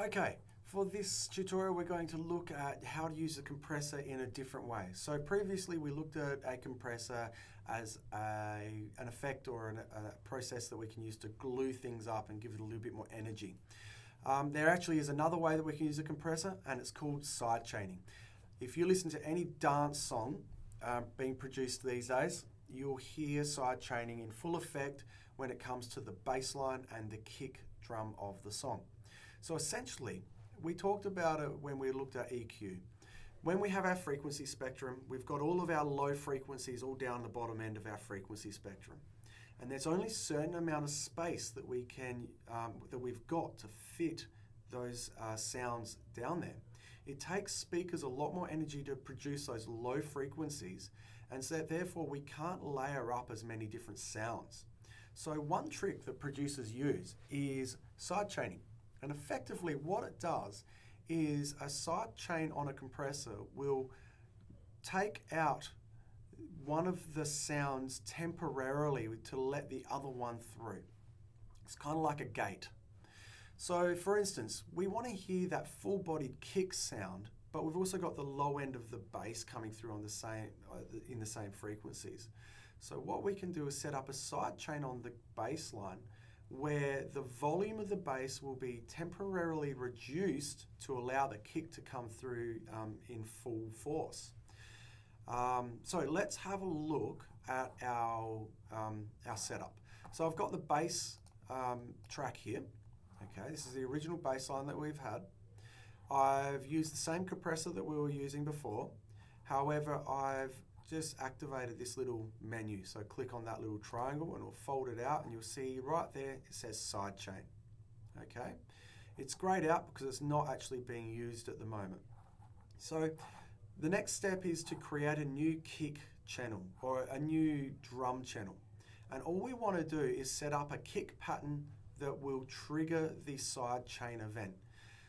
Okay, for this tutorial we're going to look at how to use a compressor in a different way. So previously we looked at a compressor as an effect or a process that we can use to glue things up and give it a little bit more energy. There actually is another way that we can use a compressor, and it's called side chaining. If you listen to any dance song being produced these days, you'll hear side chaining in full effect when it comes to the bass line and the kick drum of the song. So essentially, we talked about it when we looked at EQ. When we have our frequency spectrum, we've got all of our low frequencies all down the bottom end of our frequency spectrum. And there's only a certain amount of space that we've got to fit those sounds down there. It takes speakers a lot more energy to produce those low frequencies, and so therefore we can't layer up as many different sounds. So one trick that producers use is side chaining. And effectively what it does is a side chain on a compressor will take out one of the sounds temporarily to let the other one through. It's kind of like a gate. So for instance, we want to hear that full-bodied kick sound, but we've also got the low end of the bass coming through on the same in the same frequencies. So what we can do is set up a side chain on the bass line where the volume of the bass will be temporarily reduced to allow the kick to come through in full force. So let's have a look at our setup. So I've got the bass track here. Okay, this is the original bass line that we've had. I've used the same compressor that we were using before. However, I've just activated this little menu. So click on that little triangle and it'll fold it out, and you'll see right there it says side chain. Okay, it's grayed out because it's not actually being used at the moment. So the next step is to create a new kick channel or a new drum channel. And all we want to do is set up a kick pattern that will trigger the side chain event.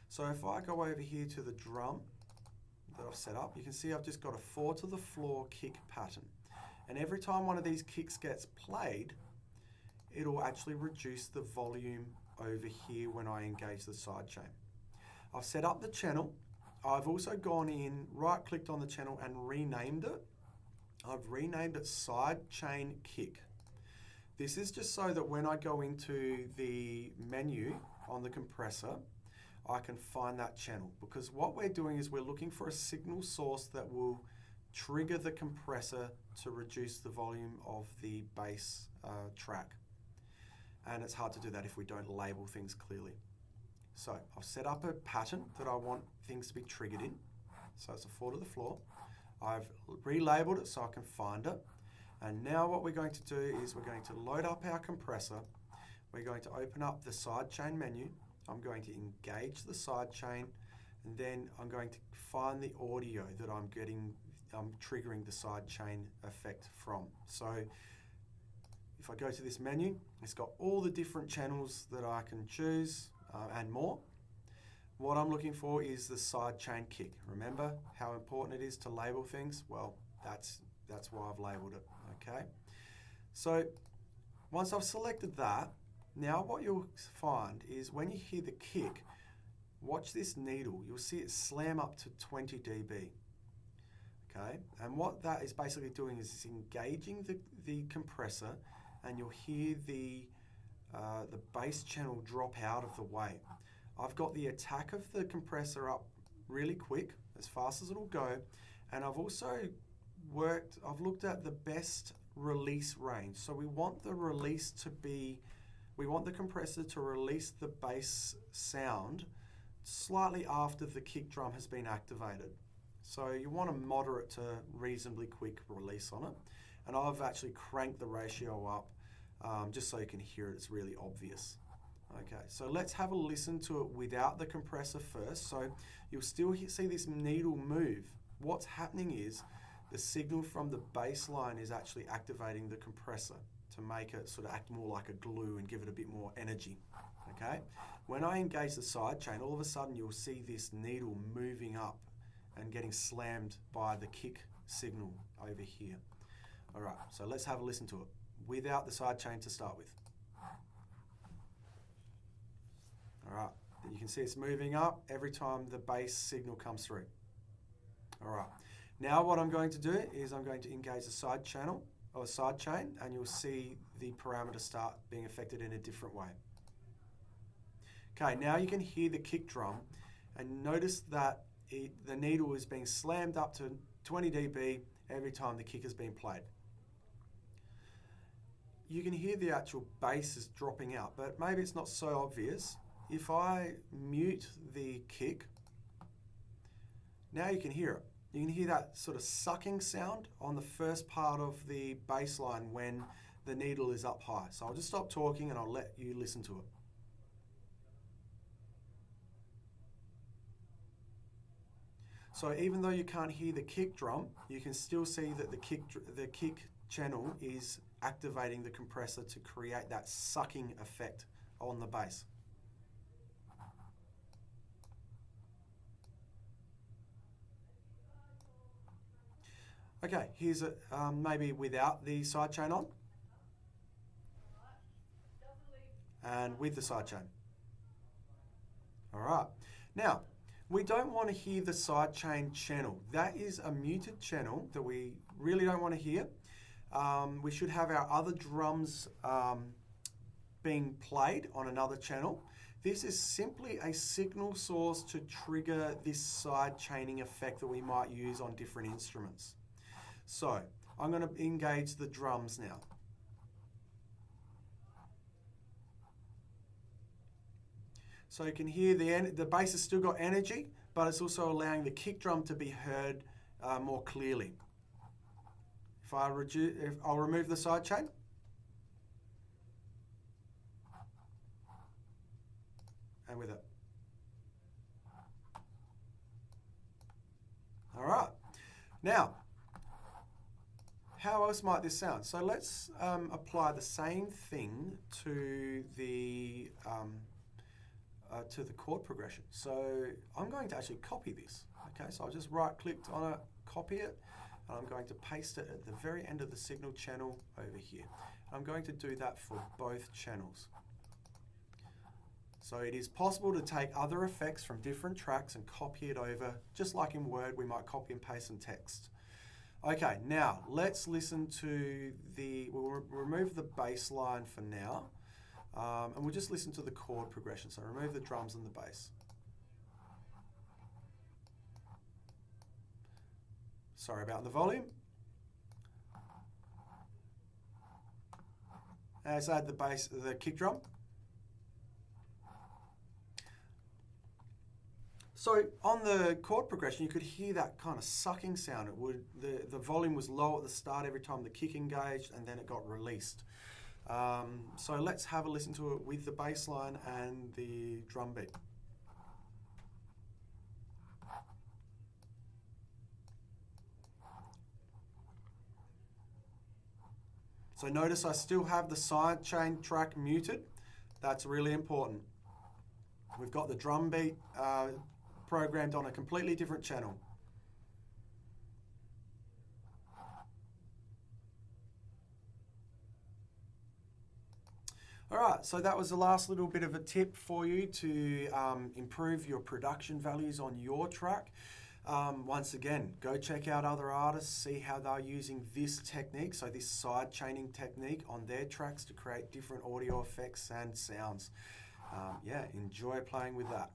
So if I go over here to the drum that I've set up, you can see I've just got a 4 to the floor kick pattern. And every time one of these kicks gets played, it'll actually reduce the volume over here when I engage the side chain. I've set up the channel. I've also gone in, right-clicked on the channel and renamed it. I've renamed it side chain kick. This is just so that when I go into the menu on the compressor, I can find that channel, because what we're doing is we're looking for a signal source that will trigger the compressor to reduce the volume of the bass track. And it's hard to do that if we don't label things clearly. So I've set up a pattern that I want things to be triggered in. So it's a 4 to the floor. I've relabeled it so I can find it. And now what we're going to do is we're going to load up our compressor. We're going to open up the side chain menu. I'm going to engage the side chain, and then I'm going to find the audio that I'm triggering the side chain effect from. So if I go to this menu, it's got all the different channels that I can choose and more. What I'm looking for is the side chain kick. Remember how important it is to label things? Well, that's why I've labeled it, okay? So once I've selected that, now what you'll find is when you hear the kick, watch this needle. You'll see it slam up to 20 dB, okay? And what that is basically doing is it's engaging the compressor, and you'll hear the bass channel drop out of the way. I've got the attack of the compressor up really quick, as fast as it'll go, and I've also looked at the best release range. So we want the compressor to release the bass sound slightly after the kick drum has been activated. So you want a moderate to reasonably quick release on it. And I've actually cranked the ratio up just so you can hear it. It's really obvious. Okay, so let's have a listen to it without the compressor first. So you'll still see this needle move. What's happening is the signal from the bass line is actually activating the compressor to make it sort of act more like a glue and give it a bit more energy, okay? When I engage the side chain, all of a sudden you'll see this needle moving up and getting slammed by the kick signal over here. All right, so let's have a listen to it without the side chain to start with. All right, You can see it's moving up every time the bass signal comes through. All right. Now what I'm going to do is I'm going to engage the side channel or side chain, and you'll see the parameter start being affected in a different way. Okay, now you can hear the kick drum, and notice that the needle is being slammed up to 20 dB every time the kick is being played. You can hear the actual bass is dropping out, but maybe it's not so obvious. If I mute the kick, now you can hear it. You can hear that sort of sucking sound on the first part of the bass line when the needle is up high. So I'll just stop talking and I'll let you listen to it. So even though you can't hear the kick drum, you can still see that the kick channel is activating the compressor to create that sucking effect on the bass. Okay, here's maybe without the sidechain on, and with the sidechain. All right, now we don't want to hear the sidechain channel. That is a muted channel that we really don't want to hear. We should have our other drums being played on another channel. This is simply a signal source to trigger this side chaining effect that we might use on different instruments. So I'm going to engage the drums now. So you can hear the bass has still got energy, but it's also allowing the kick drum to be heard more clearly. I'll remove the sidechain. And with it. All right. Now, how else might this sound? So let's apply the same thing to the chord progression. So I'm going to actually copy this. Okay, so I'll just right-clicked on it, copy it, and I'm going to paste it at the very end of the signal channel over here. I'm going to do that for both channels. So it is possible to take other effects from different tracks and copy it over, just like in Word, we might copy and paste some text. Okay, now let's listen to we'll remove the bass line for now, and we'll just listen to the chord progression. So remove the drums and the bass. Sorry about the volume. And let's add the kick drum. So on the chord progression, you could hear that kind of sucking sound. The volume was low at the start every time the kick engaged, and then it got released. So let's have a listen to it with the bass line and the drum beat. So notice I still have the sidechain track muted. That's really important. We've got the drum beat programmed on a completely different channel. All right, so that was the last little bit of a tip for you to improve your production values on your track. Once again, go check out other artists, see how they're using this technique, so this side chaining technique on their tracks to create different audio effects and sounds. Yeah, enjoy playing with that.